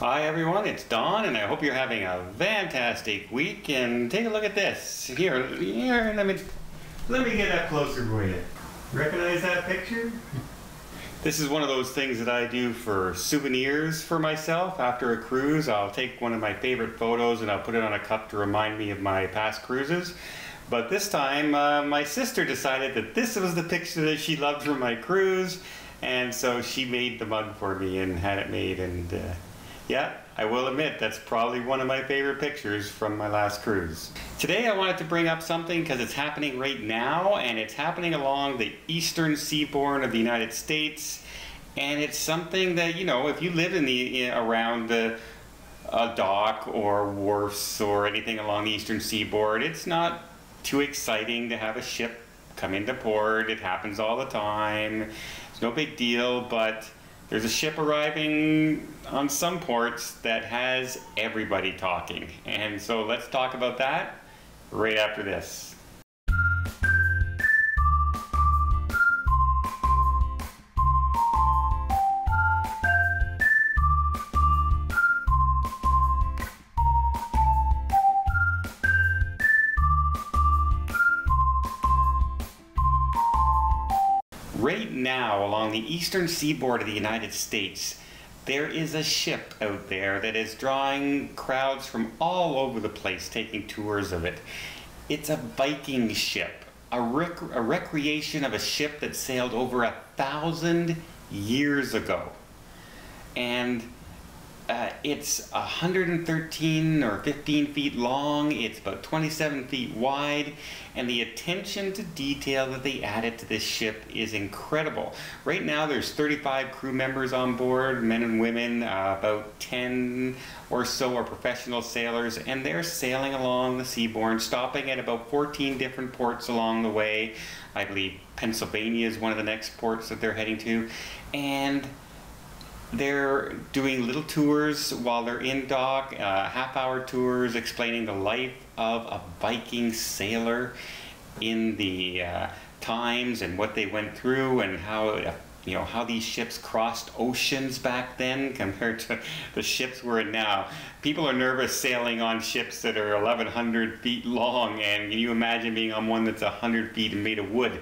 Hi everyone, it's Don, and I hope you're having a fantastic week. And take a look at this. Here, let me get up closer for you. Recognize that picture? This is one of those things that I do for souvenirs for myself. After a cruise, I'll take one of my favorite photos and I'll put it on a cup to remind me of my past cruises. But this time, my sister decided that this was the picture that she loved from my cruise, and so she made the mug for me and had it made. And yeah, I will admit that's probably one of my favorite pictures from my last cruise. Today I wanted to bring up something because it's happening right now, and it's happening along the eastern seaboard of the United States. And it's something that, you know, if you live around a dock or wharfs or anything along the eastern seaboard, it's not too exciting to have a ship come into port. It happens all the time. It's no big deal, but there's a ship arriving on some ports that has everybody talking. And so let's talk about that right after this. Right now, along the eastern seaboard of the United States, there is a ship out there that is drawing crowds from all over the place taking tours of it. It's a Viking ship, a recreation of a ship that sailed over 1,000 years ago. And it's 113 or 15 feet long, it's about 27 feet wide, and the attention to detail that they added to this ship is incredible. Right now there's 35 crew members on board, men and women, about 10 or so are professional sailors, and they're sailing along the seaboard, stopping at about 14 different ports along the way. I believe Pennsylvania is one of the next ports that they're heading to, and they're doing little tours while they're in dock, half-hour tours explaining the life of a Viking sailor in the times and what they went through, and how how these ships crossed oceans back then compared to the ships we're in now. People are nervous sailing on ships that are 1,100 feet long, and can you imagine being on one that's 100 feet and made of wood?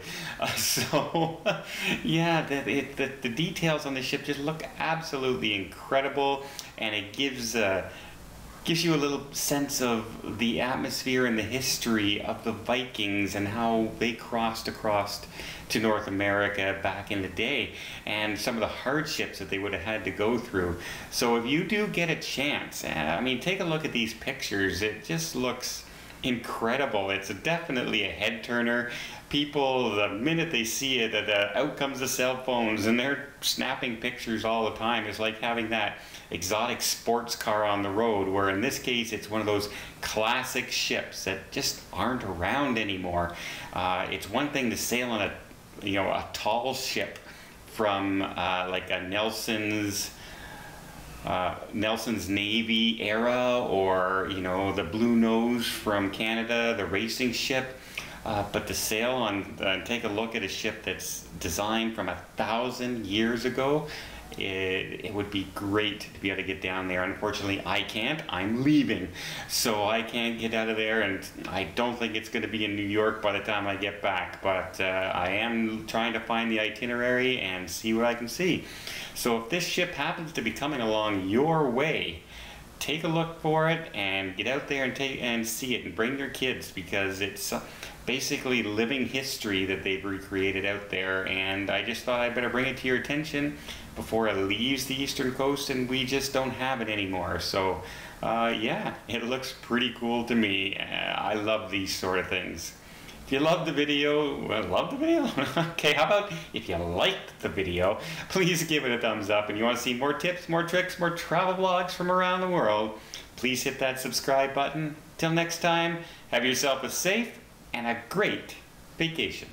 Yeah, the details on the ship just look absolutely incredible, and it gives you a little sense of the atmosphere and the history of the Vikings and how they crossed across to North America back in the day, and some of the hardships that they would have had to go through. So if you do get a chance, I mean, take a look at these pictures. It just looks incredible. It's definitely a head turner. People, the minute they see it, out comes the cell phones and they're snapping pictures all the time. It's like having that exotic sports car on the road, where in this case it's one of those classic ships that just aren't around anymore. It's one thing to sail on a tall ship from like a Nelson's Navy era, or the Blue Nose from Canada, the racing ship. But to sail on, take a look at a ship that's designed from 1,000 years ago, it would be great to be able to get down there. Unfortunately, I can't. I'm leaving, so I can't get out of there, and I don't think it's going to be in New York by the time I get back. But I am trying to find the itinerary and see what I can see. So if this ship happens to be coming along your way, take a look for it and get out there and see it, and bring your kids, because it's basically living history that they've recreated out there. And I just thought I'd better bring it to your attention before it leaves the eastern coast and we just don't have it anymore. So yeah, it looks pretty cool to me. I love these sort of things. If you loved the video, okay, how about if you liked the video, please give it a thumbs up. And you want to see more tips, more tricks, more travel vlogs from around the world, please hit that subscribe button. Till next time, have yourself a safe and a great vacation.